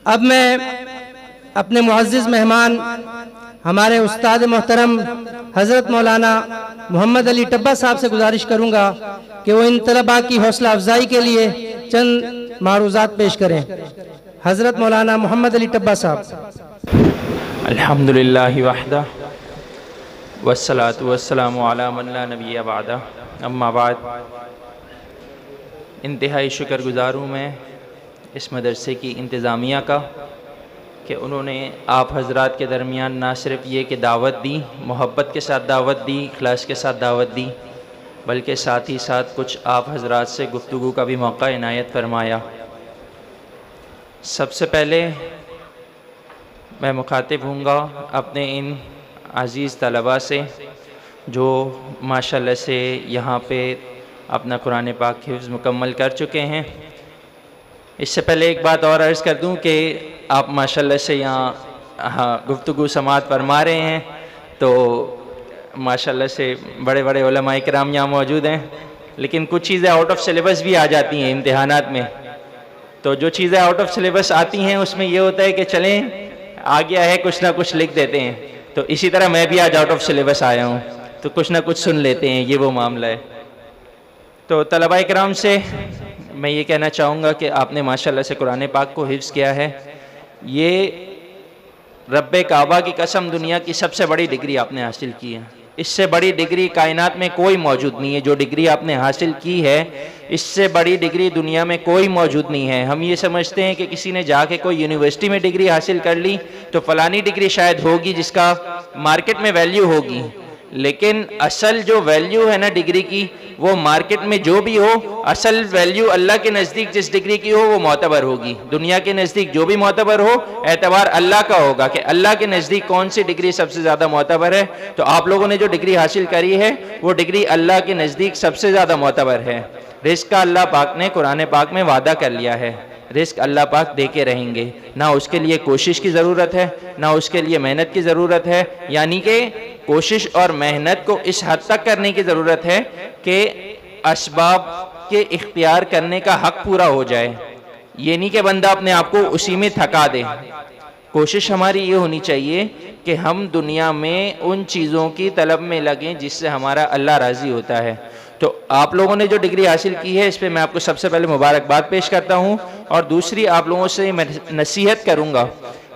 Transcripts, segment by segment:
अब मैं अपने मुअज़्ज़िज़ मेहमान हमारे उस्ताद मोहतरम हज़रत मौलाना मोहम्मद अली टब्बा साहब से गुजारिश करूँगा कि वो इन तलबा की हौसला अफजाई के लिए चंद मारूज़ात पेश करें। हज़रत मौलाना मोहम्मद अली टब्बा साहब। अल्हम्दुलिल्लाहि वहदा वस्सलातु वस्सलामु अला मन ला नबिय्य बअदा, अम्मा बाद। इंतहाई शुक्रगुज़ार हूँ मैं इस मदरसे की इंतज़ामिया का कि उन्होंने आप हज़रात के दरमियान ना सिर्फ ये कि दावत दी, मोहब्बत के साथ दावत दी, इखलास के साथ दावत दी, बल्कि साथ ही साथ कुछ आप हज़रात से गुफ्तगू का भी मौका इनायत फरमाया। सबसे पहले मैं मुखातिब हूँगा अपने इन अज़ीज़ तलबा से जो माशाल्लाह से यहाँ पे अपना कुरान पाक हिफ्ज़ मुकम्मल कर चुके हैं। इससे पहले एक बात और अर्ज़ कर दूं कि आप माशाल्लाह से यहाँ गुफ्तगू समात फरमा रहे हैं, तो माशाल्लाह से बड़े बड़े उलमाए किराम यहाँ मौजूद हैं, लेकिन कुछ चीज़ें आउट ऑफ सिलेबस भी आ जाती हैं इम्तिहानात में। तो जो चीज़ें आउट ऑफ सिलेबस आती हैं उसमें ये होता है कि चलें आ गया है, कुछ ना कुछ लिख देते हैं। तो इसी तरह मैं भी आज आउट ऑफ सिलेबस आया हूँ, तो कुछ ना कुछ सुन लेते हैं, ये वो मामला है। तो तलबा इकराम से मैं ये कहना चाहूँगा कि आपने माशाल्लाह से कुरान पाक को हिफ्ज़ किया है। ये रब्बे काबा की कसम दुनिया की सबसे बड़ी डिग्री आपने हासिल की है। इससे बड़ी डिग्री कायनात में कोई मौजूद नहीं है। जो डिग्री आपने हासिल की है, इससे बड़ी डिग्री दुनिया में कोई मौजूद नहीं है। हम ये समझते हैं कि किसी ने जाके कोई यूनिवर्सिटी में डिग्री हासिल कर ली तो फलानी डिग्री शायद होगी जिसका मार्केट में वैल्यू होगी, लेकिन असल जो वैल्यू है ना डिग्री की, वो मार्केट में जो भी हो, असल वैल्यू अल्लाह के नज़दीक जिस डिग्री की हो वो मोतबर होगी। दुनिया के नज़दीक जो भी मोतबर हो, एतबार अल्लाह का होगा कि अल्लाह के नज़दीक कौन सी डिग्री सबसे ज़्यादा मोतबर है। तो आप लोगों ने जो डिग्री हासिल करी है वो डिग्री अल्लाह के नज़दीक सबसे ज़्यादा मोतबर है। रिज़्क़ का अल्लाह पाक ने कुरान पाक में वादा कर लिया है, रिज़्क़ अल्लाह पाक दे के रहेंगे। ना उसके लिए कोशिश की ज़रूरत है, ना उसके लिए मेहनत की ज़रूरत है, यानी कि कोशिश और मेहनत को इस हद तक करने की ज़रूरत है कि असबाब के इख्तियार करने का हक पूरा हो जाए। ये नहीं कि बंदा अपने आप को उसी में थका दे। कोशिश हमारी ये होनी चाहिए कि हम दुनिया में उन चीज़ों की तलब में लगें जिससे हमारा अल्लाह राज़ी होता है। तो आप लोगों ने जो डिग्री हासिल की है इस पर मैं आपको सबसे पहले मुबारकबाद पेश करता हूँ, और दूसरी आप लोगों से मैं नसीहत करूँगा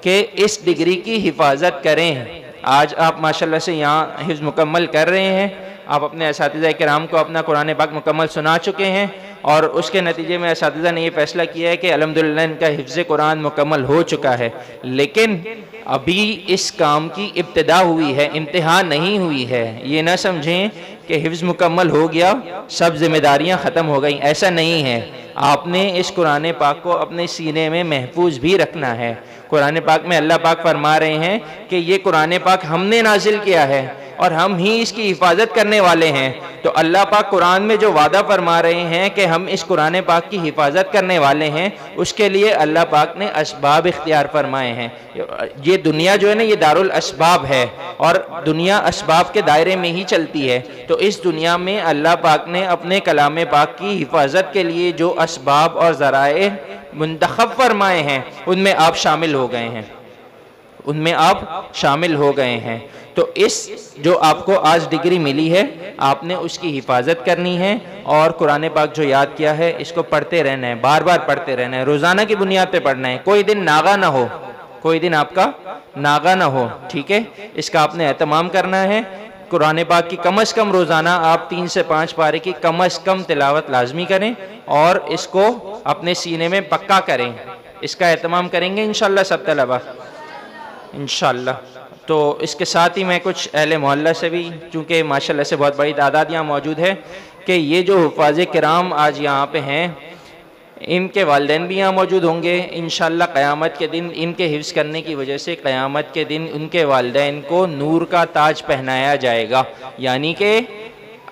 कि इस डिग्री की हिफाजत करें। आज आप माशाल्लाह से यहाँ हिफ्ज़ मुकम्मल कर रहे हैं, आप अपने असातिज़ा किराम को अपना कुरान पाक मुकम्मल सुना चुके हैं, और उसके नतीजे में असातिज़ा ने ये फ़ैसला किया है कि अल्हम्दुलिल्लाह इनका हिफ्ज़ कुरान मुकम्मल हो चुका है। लेकिन अभी इस काम की इब्तिदा हुई है, इम्तिहान नहीं हुई है। ये ना समझें कि हिफ्ज़ मुकम्मल हो गया, सब जिम्मेदारियाँ ख़त्म हो गई, ऐसा नहीं है। आपने इस कुरान पाक को अपने सीने में महफूज भी रखना है। कुरान पाक में अल्लाह पाक फरमा रहे हैं कि ये कुरान पाक हमने नाजिल किया है और हम ही इसकी हिफाजत करने वाले हैं। तो अल्लाह पाक कुरान में जो वादा फरमा रहे हैं कि हम इस कुरान पाक की हिफाजत करने वाले हैं, उसके लिए अल्लाह पाक ने असबाब इख्तियार फरमाए हैं। ये दुनिया जो है ना, ये दारुल असबाब है और दुनिया असबाब के दायरे में ही चलती है। तो इस दुनिया में अल्लाह पाक ने अपने कलाम पाक की हिफाजत के लिए जो असबाब और ज़राए मुंतखब फरमाए हैं, उनमें आप शामिल हो गए हैं, उनमें आप शामिल हो गए हैं। तो इस जो आपको आज डिग्री मिली है, आपने उसकी हिफाजत करनी है, और कुरान पाक जो याद किया है इसको पढ़ते रहना है, बार बार पढ़ते रहना है, रोज़ाना की बुनियाद पे पढ़ना है। कोई दिन नागा ना हो, कोई दिन आपका नागा ना हो, ठीक है। इसका आपने एहतमाम करना है। कुरान पाक की कम अज़ कम रोज़ाना आप 3 से 5 पारे की कम अज़ कम तिलावत लाजमी करें और इसको अपने सीने में पक्का करें। इसका एहतमाम करेंगे इंशाअल्लाह सब तलबा, इंशाअल्लाह। तो इसके साथ ही मैं कुछ अहले मोहल्ला से भी, चूँकि माशाल्लाह से बहुत बड़ी तादाद यहाँ मौजूद है, कि ये जो हुफ़ाज़ किराम आज यहाँ पे हैं, इनके वालिदैन भी यहाँ मौजूद होंगे इंशाअल्लाह। क़यामत के दिन इनके हिफ्ज़ करने की वजह से क़यामत के दिन उनके वालिदैन को नूर का ताज पहनाया जाएगा। यानी कि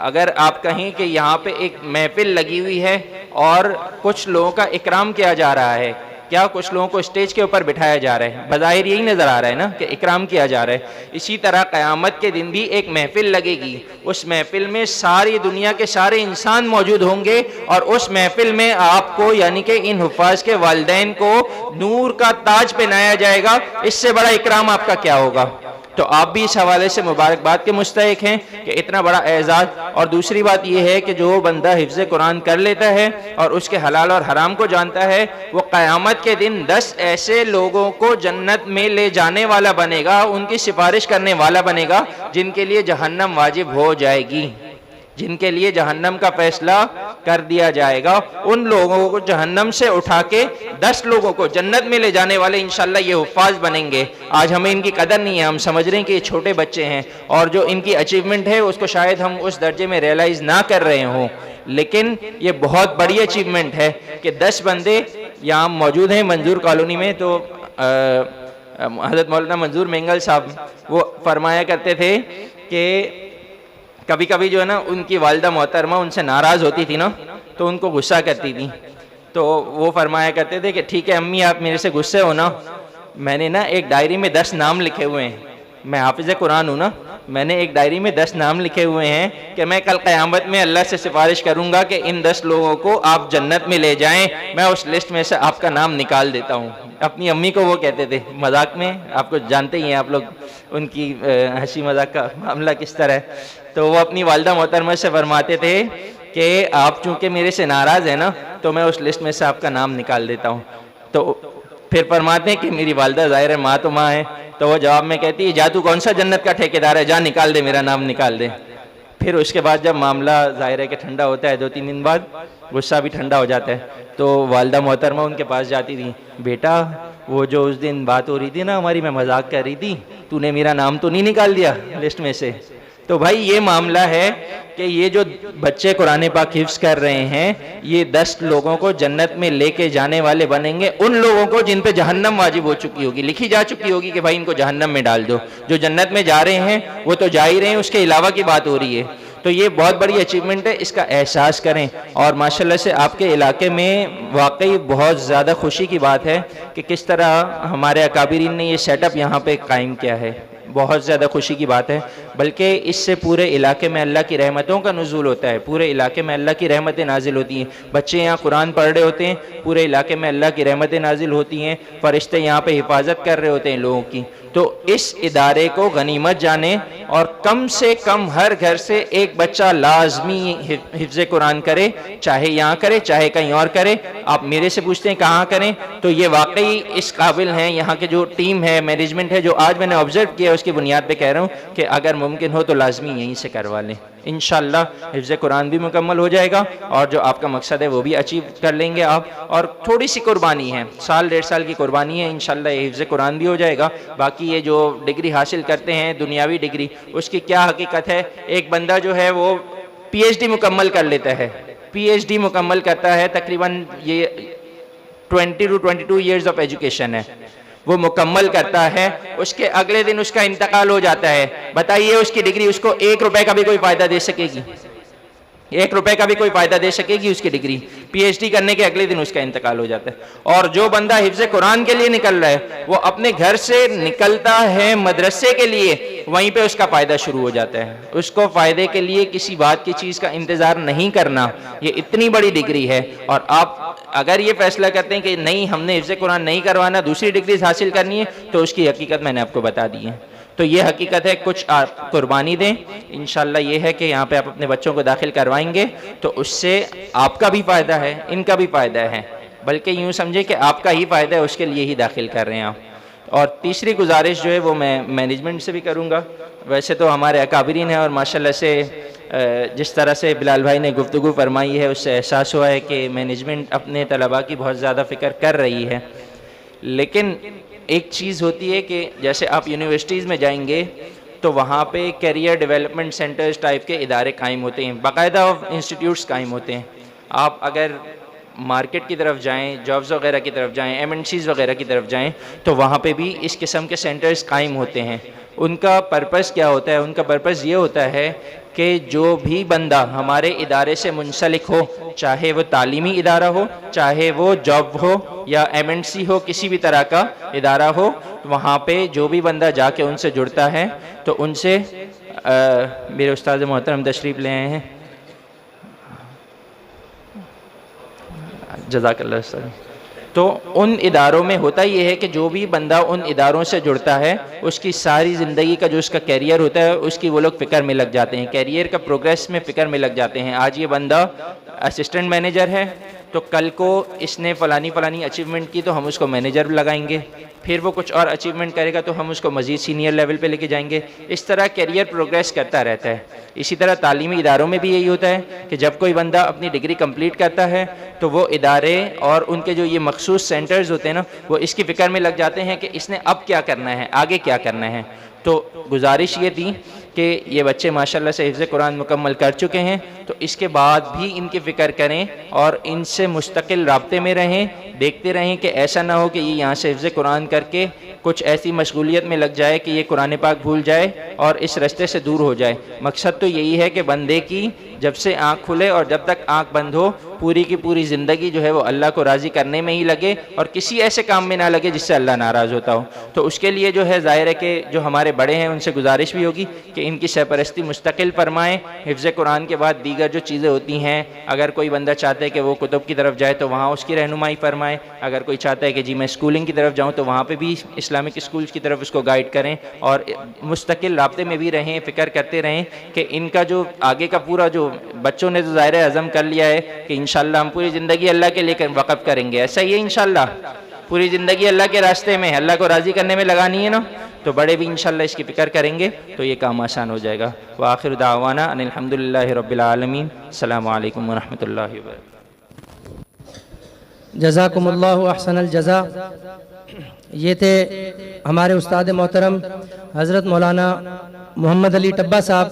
अगर आप कहें कि यहाँ पे एक महफिल लगी हुई है और कुछ लोगों का इकराम किया जा रहा है, क्या कुछ लोगों को स्टेज के ऊपर बिठाया जा रहा है, बज़ाहिर यही नज़र आ रहा है ना कि इकराम किया जा रहा है। इसी तरह क़यामत के दिन भी एक महफिल लगेगी, उस महफिल में सारी दुनिया के सारे इंसान मौजूद होंगे और उस महफिल में आपको यानी कि इन हुफ़ाज़ के वालिदैन को नूर का ताज पहनाया जाएगा। इससे बड़ा इकराम आपका क्या होगा। तो आप भी इस हवाले से मुबारकबाद के मुस्तहिक हैं कि इतना बड़ा एजाज़। और दूसरी बात यह है कि जो बंदा हिफ्ज़ कुरान कर लेता है और उसके हलाल और हराम को जानता है, वो क़यामत के दिन 10 ऐसे लोगों को जन्नत में ले जाने वाला बनेगा, उनकी सिफारिश करने वाला बनेगा, जिनके लिए जहन्नम वाजिब हो जाएगी, जिनके लिए जहन्नम का फैसला कर दिया जाएगा। उन लोगों को जहन्नम से उठा के 10 लोगों को जन्नत में ले जाने वाले इंशाल्लाह ये हुफ़ाज़ बनेंगे। आज हमें इनकी कदर नहीं है, हम समझ रहे हैं कि ये छोटे बच्चे हैं और जो इनकी अचीवमेंट है उसको शायद हम उस दर्जे में रियलाइज़ ना कर रहे हों, लेकिन ये बहुत बड़ी अचीवमेंट है कि 10 बंदे यहाँ मौजूद हैं मंजूर कॉलोनी में। तो हज़रत मौलाना मंजूर मेंगल साहब वो फरमाया करते थे कि कभी कभी जो है ना उनकी वालिदा मोहतरमा उनसे नाराज़ होती थी ना, तो उनको गुस्सा करती थी। तो वो फरमाया करते थे कि ठीक है अम्मी आप मेरे से गुस्से हो ना, मैंने ना एक डायरी में 10 नाम लिखे हुए हैं, मैं हाफिज़ कुरान हूँ ना, मैंने एक डायरी में 10 नाम लिखे हुए हैं कि मैं कल क़यामत में अल्लाह से सिफारिश करूँगा कि इन 10 लोगों को आप जन्नत में ले जाएं, मैं उस लिस्ट में से आपका नाम निकाल देता हूँ। अपनी अम्मी को वो कहते थे मजाक में, आपको जानते ही हैं आप लोग उनकी हंसी मजाक का मामला किस तरह है। तो वो अपनी वालिदा मोहतरमा से फरमाते थे कि आप चूँकि मेरे से नाराज़ है ना, तो मैं उस लिस्ट में से आपका नाम निकाल देता हूँ। तो फिर फरमाते हैं कि मेरी वालिदा ज़ाहिर है माँ तो माँ है, तो वो जवाब में कहती है जा तू कौन सा जन्नत का ठेकेदार है, जा निकाल दे, मेरा नाम निकाल दे। फिर उसके बाद जब मामला ज़ाहिर है कि ठंडा होता है, 2-3 दिन बाद गुस्सा भी ठंडा हो जाता है, तो वालिदा मोहतरमा उनके पास जाती थी, बेटा वो जो उस दिन बात हो रही थी ना हमारी, मैं मजाक कर रही थी, तूने मेरा नाम तो नहीं निकाल दिया लिस्ट में से। तो भाई ये मामला है कि ये जो बच्चे कुरान पाक हिफ्ज़ कर रहे हैं, ये 10 लोगों को जन्नत में लेके जाने वाले बनेंगे, उन लोगों को जिन पे जहन्नम वाजिब हो चुकी होगी, लिखी जा चुकी होगी कि भाई इनको जहन्नम में डाल दो। जो जन्नत में जा रहे हैं वो तो जा ही रहे हैं, उसके अलावा की बात हो रही है। तो ये बहुत बड़ी अचीवमेंट है, इसका एहसास करें। और माशाल्लाह से आपके इलाके में वाकई बहुत ज़्यादा खुशी की बात है कि किस तरह हमारे अकाबिरीन ने ये सेटअप यहाँ पे कायम किया है, बहुत ज़्यादा खुशी की बात है। बल्कि इससे पूरे इलाके में अल्लाह की रहमतों का नुज़ूल होता है, पूरे इलाके में अल्लाह की रहमतें नाजिल होती हैं। बच्चे यहाँ कुरान पढ़ रहे होते हैं, पूरे इलाके में अल्लाह की रहमतें नाजिल होती हैं, फ़रिश्ते यहाँ पे हिफाजत कर रहे होते हैं लोगों की। तो इस इदारे को गनीमत जाने और कम से कम हर घर से एक बच्चा लाजमी हिफ्ज़ कुरान करे, चाहे यहाँ करे चाहे कहीं और करे। आप मेरे से पूछते हैं कहाँ करें, तो ये वाकई इस काबिल हैं। यहाँ के जो टीम है, मैनेजमेंट है, जो आज मैंने ऑब्जर्व किया उसकी बुनियाद पे कह रहा हूँ कि अगर मुमकिन हो तो लाजमी यहीं से करवा लें। इंशाअल्लाह हिफ्ज़ कुरान भी मुकम्मल हो जाएगा और जो आपका मकसद है वो भी अचीव कर लेंगे आप। और थोड़ी सी कुर्बानी है, 1-1.5 साल की कुर्बानी है, इंशाअल्लाह ये हिफ्ज़ कुरान भी हो जाएगा। बाकी ये जो डिग्री हासिल करते हैं दुनियावी डिग्री, उसकी क्या हकीकत है। एक बंदा जो है वो PhD मुकम्मल कर लेता है, PhD मुकम्मल करता है, तकरीबन ये 20 to 22 ईयर्स ऑफ एजुकेशन है, वो मुकम्मल करता है, उसके अगले दिन उसका इंतकाल हो जाता है। बताइए उसकी डिग्री उसको 1 रुपए का भी कोई फ़ायदा दे सकेगी? 1 रुपए का भी कोई फ़ायदा दे सकेगी उसकी डिग्री? PhD करने के अगले दिन उसका इंतकाल हो जाता है। और जो बंदा हिफ्ज़ कुरान के लिए निकल रहा है, वो अपने घर से निकलता है मदरसे के लिए, वहीं पे उसका फ़ायदा शुरू हो जाता है। उसको फ़ायदे के लिए किसी बात की चीज़ का इंतज़ार नहीं करना, ये इतनी बड़ी डिग्री है। और आप अगर ये फैसला करते हैं कि नहीं हमने हिफ्ज़ कुरान नहीं करवाना, दूसरी डिग्री हासिल करनी है, तो उसकी हकीकत मैंने आपको बता दी है। तो ये हकीकत है, कुछ आप कुर्बानी दें। इंशाल्लाह ये है कि यहाँ पे आप अपने बच्चों को दाखिल करवाएंगे तो उससे आपका भी फ़ायदा है, इनका भी फ़ायदा है, बल्कि यूँ समझे कि आपका ही फ़ायदा है, उसके लिए ही दाखिल कर रहे हैं आप। और तीसरी गुजारिश जो है वो मैं मैनेजमेंट से भी करूँगा। वैसे तो हमारे अकाबिरीन हैं और माशाल्लाह से जिस तरह से बिलाल भाई ने गुफ्तगू फरमाई है उससे एहसास हुआ है कि मैनेजमेंट अपने तलबा की बहुत ज़्यादा फ़िक्र कर रही है। लेकिन एक चीज़ होती है कि जैसे आप यूनिवर्सिटीज़ में जाएंगे तो वहाँ पे करियर डेवलपमेंट सेंटर्स टाइप के इदारे कायम होते हैं, बाकायदा इंस्टीट्यूट्स कायम होते हैं। आप अगर मार्केट की तरफ जाएं, जॉब्स वगैरह की तरफ जाएं, MNCs वगैरह की तरफ जाएं, तो वहाँ पे भी इस किस्म के सेंटर्स कायम होते हैं। उनका पर्पस क्या होता है? उनका पर्पस ये होता है कि जो भी बंदा हमारे इदारे से मुंसलिक हो, चाहे वो तालीमी इदारा हो, चाहे वो जॉब हो या एमएनसी हो, किसी भी तरह का इदारा हो, वहाँ पे जो भी बंदा जाके उनसे जुड़ता है तो उनसे मेरे उस्ताद मोहतरम तशरीफ़ ले आए हैं, जज़ाकल्लाह सर। तो उन इदारों में होता ये है कि जो भी बंदा उन इदारों से जुड़ता है उसकी सारी ज़िंदगी का जो उसका कैरियर होता है उसकी वो लोग फ़िक्र में लग जाते हैं, कैरियर का प्रोग्रेस में फ़िक्र में लग जाते हैं। आज ये बंदा असिस्टेंट मैनेजर है तो कल को इसने फ़लानी अचीवमेंट की तो हम उसको मैनेजर लगाएंगे, फिर वो कुछ और अचीवमेंट करेगा तो हम उसको मज़ीद सीनियर लेवल पे लेके जाएंगे। इस तरह कैरियर प्रोग्रेस करता रहता है। इसी तरह तालीमी इदारों में भी यही होता है कि जब कोई बंदा अपनी डिग्री कंप्लीट करता है तो वो इदारे और उनके जो ये मखसूस सेंटर्स होते हैं ना, वो इसकी फ़िक्र में लग जाते हैं कि इसने अब क्या करना है, आगे क्या करना है। तो गुजारिश ये थी कि ये बच्चे माशाल्लाह से हिफ्ज़ कुरान मुकम्मल कर चुके हैं तो इसके बाद भी इनकी फ़िक्र करें और इनसे मुस्तकिल राब्ते में रहें, देखते रहें कि ऐसा ना हो कि ये यहाँ से हिफ्ज़ कुरान करके कुछ ऐसी मशगूलियत में लग जाए कि ये कुरान पाक भूल जाए और इस रास्ते से दूर हो जाए। मकसद तो यही है कि बंदे की जब से आँख खुले और जब तक आँख बंद हो पूरी की पूरी ज़िंदगी जो है वो अल्लाह को राज़ी करने में ही लगे और किसी ऐसे काम में ना लगे जिससे अल्लाह नाराज़ होता हो। तो उसके लिए जो है ज़ाहिर है कि जो हमारे बड़े हैं उनसे गुजारिश भी होगी कि इनकी सरपरस्ती मुस्तकिल फरमाएँ। हिफ्ज़ कुरान के बाद दीगर जो चीज़ें होती हैं, अगर कोई बंदा चाहता है कि वो कुतुब की तरफ जाए तो वहाँ उसकी रहनुमाई फरमाएँ, अगर कोई चाहता है कि जी मैं स्कूलिंग की तरफ जाऊँ तो वहाँ पर भी इस्लामिक स्कूल्स की तरफ उसको गाइड करें और मुस्तकिल राब्ते में भी रहें, फ़िक्र करते रहें कि इनका जो आगे का पूरा जो बच्चों ने तो ज़ाहिर अज़म कर लिया है कि इंशाअल्लाह हम पूरी ज़िंदगी अल्लाह के लिए वक़फ़ करेंगे। ऐसा ही है इंशाअल्लाह, पूरी ज़िंदगी अल्लाह के रास्ते में, अल्लाह को राज़ी करने में लगानी है ना, तो बड़े भी इंशाअल्लाह इसकी फ़िक्र करेंगे तो ये काम आसान हो जाएगा। व आखिर दावाना अनिल हम्दुलिल्लाहि रब्बिल आलमीन। अस्सलामु अलैकुम व रहमतुल्लाहि व बरकातुहू। जज़ाकुमुल्लाहु अहसनल जज़ा। ये थे हमारे उस्ताद मोहतरम हज़रत मौलाना मोहम्मद अली टब्बा साहब